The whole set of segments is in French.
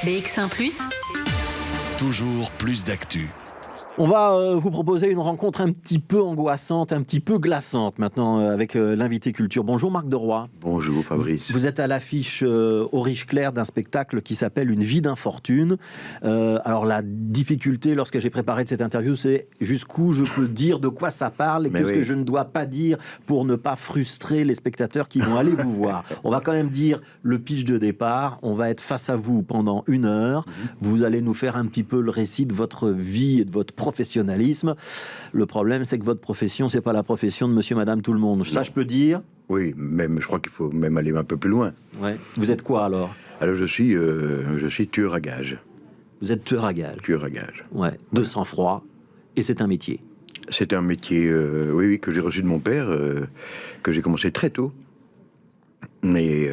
BX1 +, toujours plus d'actu. On va vous proposer une rencontre un petit peu angoissante, un petit peu glaçante maintenant avec l'invité culture. Bonjour Marc Deroy. Bonjour Fabrice. Vous êtes à l'affiche au Riche-Clair d'un spectacle qui s'appelle Une vie d'infortune. Alors la difficulté lorsque j'ai préparé cette interview, c'est jusqu'où je peux dire de quoi ça parle et qu'est-ce que je ne dois pas dire pour ne pas frustrer les spectateurs qui vont aller vous voir. On va quand même dire le pitch de départ. On va être face à vous pendant 1 heure. Vous allez nous faire un petit peu le récit de votre vie et de votre professionnalisme. Le problème, c'est que votre profession, c'est pas la profession de monsieur, madame, tout le monde. Ça, je peux dire. Oui, même, je crois qu'il faut même aller un peu plus loin. Ouais. Vous êtes quoi alors? Alors je suis tueur à gages. Vous êtes tueur à gages. Tueur à gages. Ouais. De sang-froid. Et c'est un métier. C'est un métier, oui, que j'ai reçu de mon père, que j'ai commencé très tôt, mais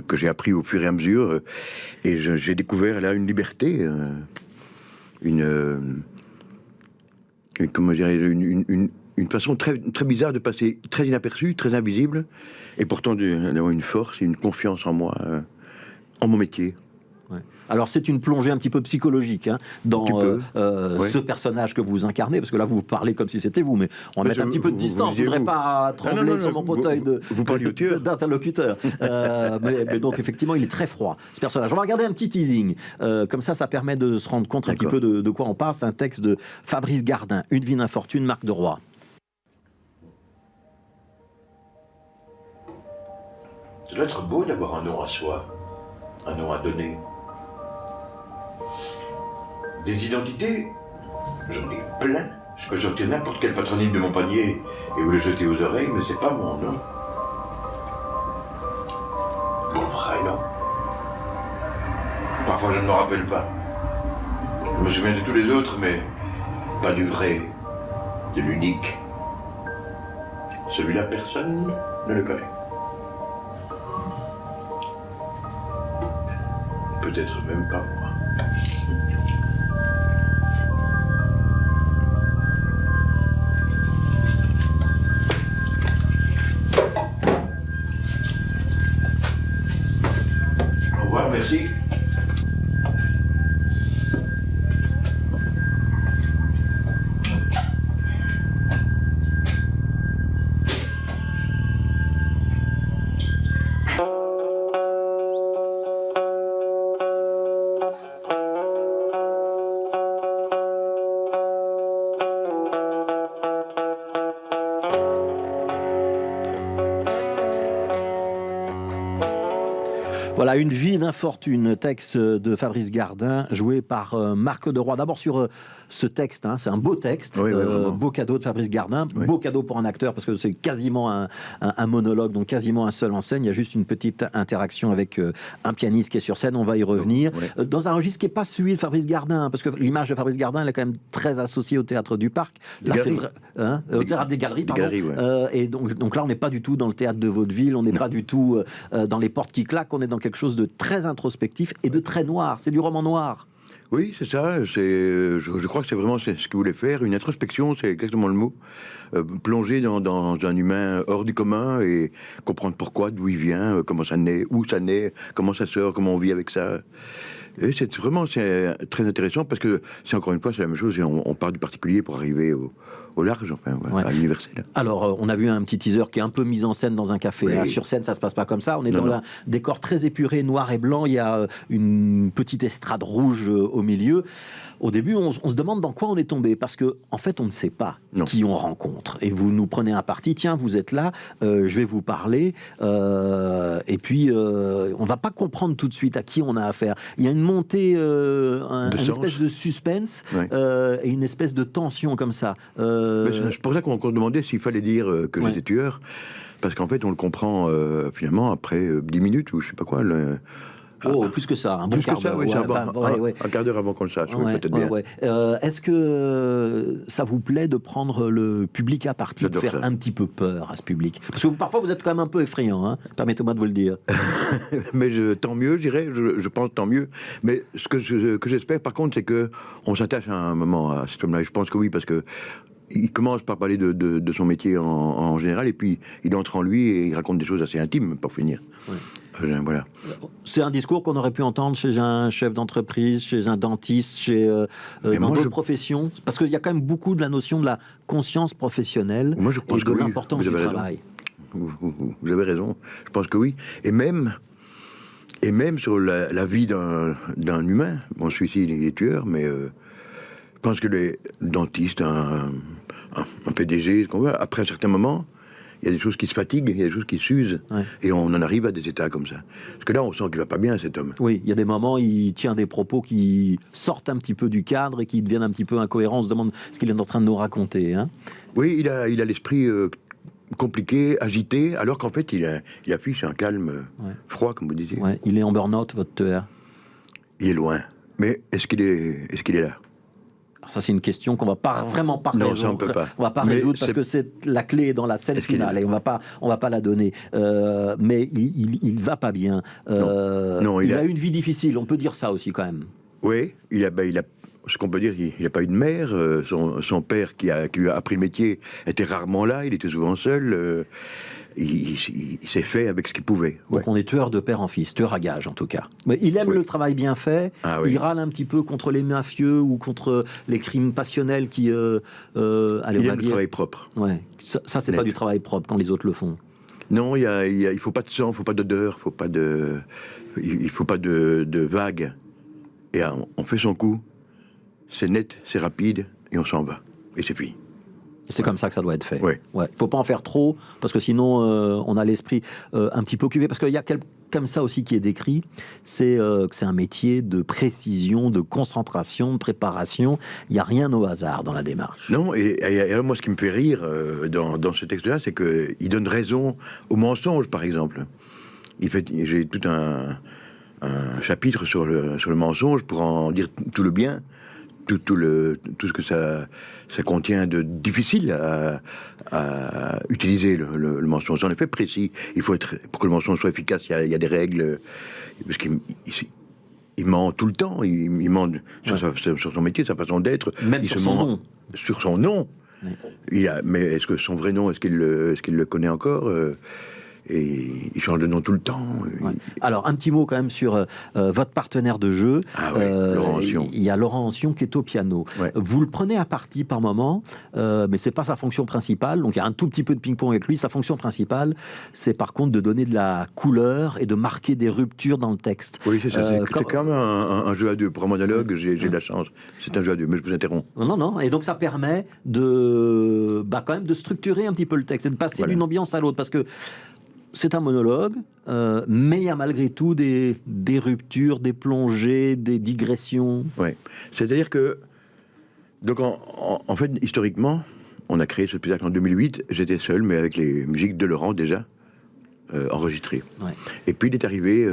que j'ai appris au fur et à mesure. Et j'ai découvert là une liberté, comment dirais une façon très, très bizarre de passer très inaperçu, très invisible, et pourtant d'avoir une force et une confiance en moi, en mon métier. Ouais. Alors c'est une plongée un petit peu psychologique dans ce personnage que vous incarnez, parce que là vous parlez comme si c'était vous, mais on va mettre un petit peu de distance. Je ne voudrais pas trembler sur mon fauteuil d'interlocuteur. mais donc effectivement il est très froid ce personnage. On va regarder un petit teasing, comme ça permet de se rendre compte un petit peu de quoi on parle. C'est un texte de Fabrice Gardin, Une vie d'infortune, Marc Deroy. Ça doit être beau d'avoir un nom à soi, un nom à donner. Des identités, j'en ai plein. Je peux sortir n'importe quel patronyme de mon panier et vous le jeter aux oreilles, mais c'est pas mon nom. Mon vrai nom. Parfois je ne m'en rappelle pas. Je me souviens de tous les autres, mais pas du vrai, de l'unique. Celui-là, personne ne le connaît. Peut-être même pas moi. Au revoir, merci. Voilà, Une vie d'infortune, texte de Fabrice Gardin, joué par Marc Deroy. D'abord sur ce texte, c'est un beau texte, beau cadeau de Fabrice Gardin, beau cadeau pour un acteur, parce que c'est quasiment un monologue, donc quasiment un seul en scène. Il y a juste une petite interaction avec un pianiste qui est sur scène, on va y revenir. Dans un registre qui n'est pas celui de Fabrice Gardin, parce que l'image de Fabrice Gardin, elle est quand même très associée au Théâtre du Parc. Là, c'est vrai, au Théâtre des Galeries, pardon. Et donc là, on n'est pas du tout dans le théâtre de vaudeville, on n'est pas du tout dans les portes qui claquent, on est dans quelque chose de très introspectif et de très noir. C'est du roman noir. Oui, c'est ça. Je crois que c'est vraiment ce qu'il voulait faire. Une introspection, c'est exactement le mot. Plonger dans un humain hors du commun et comprendre pourquoi, d'où il vient, comment ça naît, où ça naît, comment ça sort, comment on vit avec ça. Et c'est très intéressant parce que c'est encore une fois c'est la même chose. Et on part du particulier pour arriver au large, enfin, à l'universel. Alors, on a vu un petit teaser qui est un peu mis en scène dans un café. Là, sur scène, ça se passe pas comme ça. On est dans un décor très épuré, noir et blanc. Il y a une petite estrade rouge au milieu. Au début, on se demande dans quoi on est tombé, parce que en fait, on ne sait pas qui on rencontre. Et vous nous prenez un parti. Tiens, vous êtes là. Je vais vous parler. Et puis, on va pas comprendre tout de suite à qui on a affaire. Il y a une montée, une espèce de suspense et une espèce de tension comme ça. C'est pour ça qu'on demandait s'il fallait dire que j'étais tueur, parce qu'en fait on le comprend finalement après 10 minutes ou je sais pas quoi. Plus que ça, un bon quart d'heure. Un quart d'heure avant qu'on le sache, peut-être bien. Est-ce que ça vous plaît de prendre le public à partie, de faire un petit peu peur à ce public? Parce que parfois vous êtes quand même un peu effrayant, permettez-moi de vous le dire. Mais tant mieux, je dirais, je pense tant mieux. Mais ce que j'espère par contre, c'est qu'on s'attache à un moment à cet homme-là. Je pense que oui, parce que il commence par parler de son métier en général, et puis il entre en lui et il raconte des choses assez intimes, pour finir. Ouais. Voilà. C'est un discours qu'on aurait pu entendre chez un chef d'entreprise, chez un dentiste, dans d'autres professions, parce qu'il y a quand même beaucoup de la notion de la conscience professionnelle et de l'importance du travail. Vous avez raison, je pense que oui. Et même sur la vie d'un humain, bon, celui-ci il est tueur, mais je pense que les dentistes, un PDG, ce qu'on veut, après un certain moment, il y a des choses qui se fatiguent, il y a des choses qui s'usent, et on en arrive à des états comme ça. Parce que là, on sent qu'il va pas bien, cet homme. Oui, il y a des moments, il tient des propos qui sortent un petit peu du cadre et qui deviennent un petit peu incohérents. On se demande ce qu'il est en train de nous raconter. Hein. Oui, il a l'esprit compliqué, agité, alors qu'en fait, il affiche un calme froid, comme vous disiez. Ouais, il est en burn-out, votre tueur. Il est loin. Mais est-ce qu'il est là? Ça, c'est une question qu'on va pas vraiment pas résoudre. Non, ça, on peut pas. On va pas résoudre parce que c'est la clé est dans la scène finale et on va pas la donner. Mais il va pas bien. Non, il a une vie difficile. On peut dire ça aussi quand même. Oui, il a ce qu'on peut dire, il n'a pas eu de mère. Son père qui lui a appris le métier était rarement là. Il était souvent seul. Il s'est fait avec ce qu'il pouvait. Donc on est tueur de père en fils, tueur à gage en tout cas. Mais il aime le travail bien fait, il râle un petit peu contre les mafieux ou contre les crimes passionnels qui... il aime le travail propre. Ouais. Ça c'est pas du travail propre quand les autres le font. Non, il faut pas de sang, il faut pas d'odeur, il faut pas de vagues. Et on fait son coup, c'est net, c'est rapide, et on s'en va. Et c'est fini. C'est comme ça que ça doit être fait. Ouais. Faut pas en faire trop, parce que sinon on a l'esprit un petit peu occupé. Parce qu'il y a comme ça aussi qui est décrit, c'est que c'est un métier de précision, de concentration, de préparation. Il n'y a rien au hasard dans la démarche. Non, et alors moi ce qui me fait rire dans ce texte-là, c'est qu'il donne raison au mensonge, par exemple. J'ai tout un chapitre sur le mensonge pour en dire tout le bien. Tout ce que ça contient de difficile à utiliser, le mensonge. En effet, précis. Pour que le mensonge soit efficace, il y a des règles. Parce qu'il ment tout le temps. Il ment sur son métier, sa façon d'être. Même sur son nom. Sur son nom. Oui. Mais est-ce que son vrai nom, est-ce qu'il le connaît encore et il change de nom tout le temps. Ouais. Alors, un petit mot quand même sur votre partenaire de jeu. Laurent Ancion. Il y a Laurent Ancion qui est au piano. Ouais. Vous le prenez à partie par moment, mais c'est pas sa fonction principale. Donc, il y a un tout petit peu de ping-pong avec lui. Sa fonction principale, c'est par contre de donner de la couleur et de marquer des ruptures dans le texte. Oui, c'est ça. C'est quand même un jeu à deux. Pour un monologue, j'ai de la chance. C'est un jeu à deux, mais je vous interromps. Non. Et donc, ça permet quand même de structurer un petit peu le texte et de passer d'une ambiance à l'autre. Parce que c'est un monologue, mais il y a malgré tout des ruptures, des plongées, des digressions. Oui, c'est-à-dire que, donc en fait, historiquement, on a créé ce spectacle en 2008, j'étais seul, mais avec les musiques de Laurent déjà, enregistrées. Ouais. Et puis il est arrivé,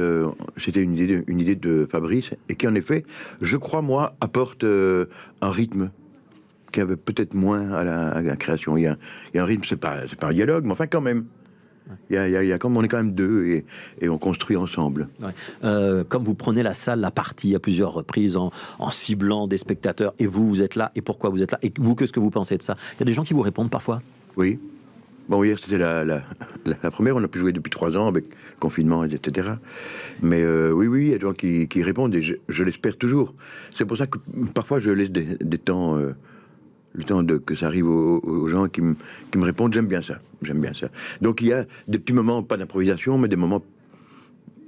c'était une idée de Fabrice, et qui en effet, je crois moi, apporte un rythme qui avait peut-être moins à la création. Il y a un rythme, c'est pas un dialogue, mais enfin quand même. On est quand même deux et on construit ensemble. Ouais. Comme vous prenez la salle, la partie à plusieurs reprises en ciblant des spectateurs, et vous êtes là, et pourquoi vous êtes là, et vous, qu'est-ce que vous pensez de ça? Il y a des gens qui vous répondent parfois. Oui. Bon, hier c'était la première, on a pu jouer depuis 3 ans avec le confinement, etc. Mais oui, il y a des gens qui répondent et je l'espère toujours. C'est pour ça que parfois je laisse des temps... le temps que ça arrive aux gens qui me répondent, j'aime bien ça. Donc il y a des petits moments, pas d'improvisation, mais des moments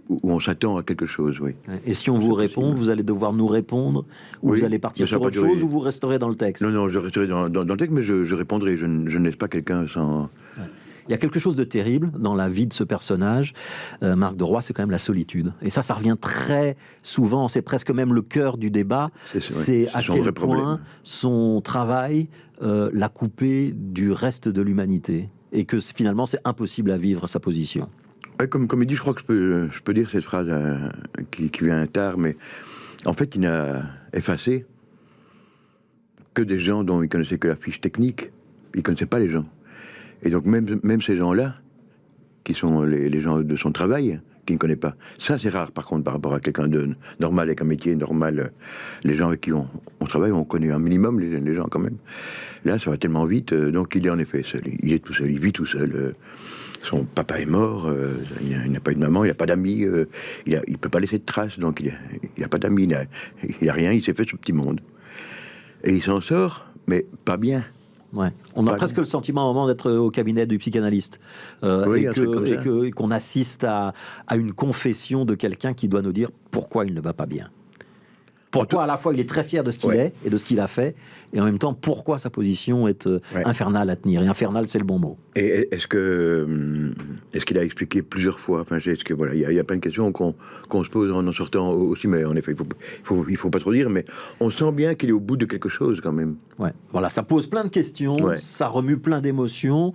où on s'attend à quelque chose, oui. Et si on vous répond, vous allez devoir nous répondre, ou vous allez partir sur autre chose, ou vous resterez dans le texte? Non, je resterai dans le texte, mais je répondrai, je ne laisse pas quelqu'un sans... Ouais. Il y a quelque chose de terrible dans la vie de ce personnage, Marc de Roy, c'est quand même la solitude. Et ça revient très souvent, c'est presque même le cœur du débat. C'est à quel point son travail l'a coupé du reste de l'humanité. Et que finalement, c'est impossible à vivre sa position. Ouais, comme il dit, je crois que je peux dire cette phrase qui vient tard, mais en fait, il n'a effacé que des gens dont il connaissait que la fiche technique. Il ne connaissait pas les gens. Et donc même ces gens-là, qui sont les gens de son travail, qui ne connaît pas. Ça, c'est rare, par contre, par rapport à quelqu'un de normal, avec un métier normal. Les gens avec qui on travaille, on connaît un minimum les gens quand même. Là, ça va tellement vite, donc il est en effet seul. Il est tout seul, il vit tout seul. Son papa est mort, il n'a pas eu de maman, il n'a pas d'amis, il ne peut pas laisser de traces, donc il n'a pas d'amis, il n'a rien, il s'est fait ce petit monde. Et il s'en sort, mais pas bien. Ouais. On a presque le sentiment à un moment d'être au cabinet du psychanalyste et qu'on assiste à une confession de quelqu'un qui doit nous dire pourquoi il ne va pas bien. Pourquoi à la fois il est très fier de ce qu'il est et de ce qu'il a fait, et en même temps pourquoi sa position est infernale à tenir. Et infernale, c'est le bon mot. Et est-ce qu'il a expliqué plusieurs fois? Enfin, est-ce que voilà, il y a plein de questions qu'on se pose en sortant aussi, mais en effet, il faut pas trop dire, mais on sent bien qu'il est au bout de quelque chose quand même. Ouais. Voilà, ça pose plein de questions, ça remue plein d'émotions.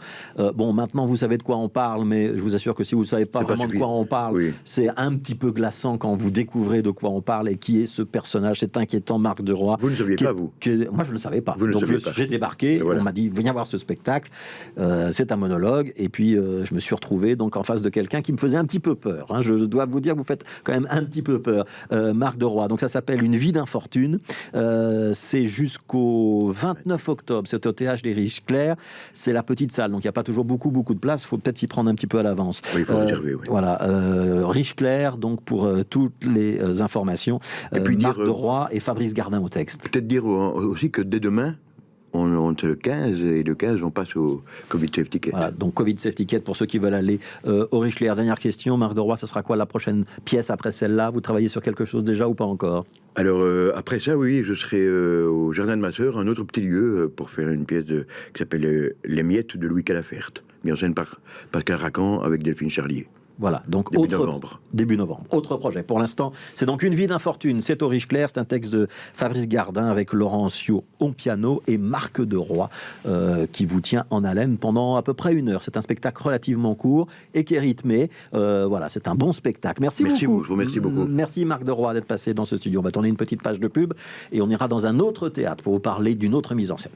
Bon, maintenant vous savez de quoi on parle, mais je vous assure que si vous ne savez pas vraiment de quoi on parle, c'est un petit peu glaçant quand vous découvrez de quoi on parle et qui est ce personnage. C'est inquiétant, Marc de Roy. Vous ne saviez pas, vous? Moi, je ne le savais pas. Donc, j'ai débarqué, on m'a dit, viens voir ce spectacle. C'est un monologue. Et puis, je me suis retrouvé donc, en face de quelqu'un qui me faisait un petit peu peur. Hein. Je dois vous dire, vous faites quand même un petit peu peur. Marc de Roy. Donc, ça s'appelle Une vie d'infortune. C'est jusqu'au 29 octobre. C'est au Théâtre des Riches-Clairs. C'est la petite salle. Donc, il n'y a pas toujours beaucoup de place. Il faut peut-être s'y prendre un petit peu à l'avance. Oui, il faut réserver, Voilà. Riches-Clairs, donc, pour toutes les informations. Et puis Marc de Roy et Fabrice Gardin au texte. Peut-être dire aussi que dès demain, on est le 15, et le 15, on passe au Covid Safety Ticket. Voilà, donc Covid Safety Ticket pour ceux qui veulent aller au Riche-Clair. Dernière question, Marc de Roy, ce sera quoi la prochaine pièce après celle-là? Vous travaillez sur quelque chose déjà ou pas encore? Alors, après ça, oui, je serai au Jardin de ma sœur, un autre petit lieu, pour faire une pièce qui s'appelle Les Miettes de Louis Calaferte, mise en scène par Pascal Racan avec Delphine Charlier. Voilà, donc début novembre. Autre projet. Pour l'instant, c'est donc Une vie d'infortune. C'est au Riche-Clair. C'est un texte de Fabrice Gardin avec Laurencio au piano et Marc de Roy qui vous tient en haleine pendant à peu près 1 heure. C'est un spectacle relativement court et qui est rythmé. Voilà, c'est un bon spectacle. Merci beaucoup. Je vous remercie beaucoup. Merci Marc de Roy d'être passé dans ce studio. On va tourner une petite page de pub et on ira dans un autre théâtre pour vous parler d'une autre mise en scène.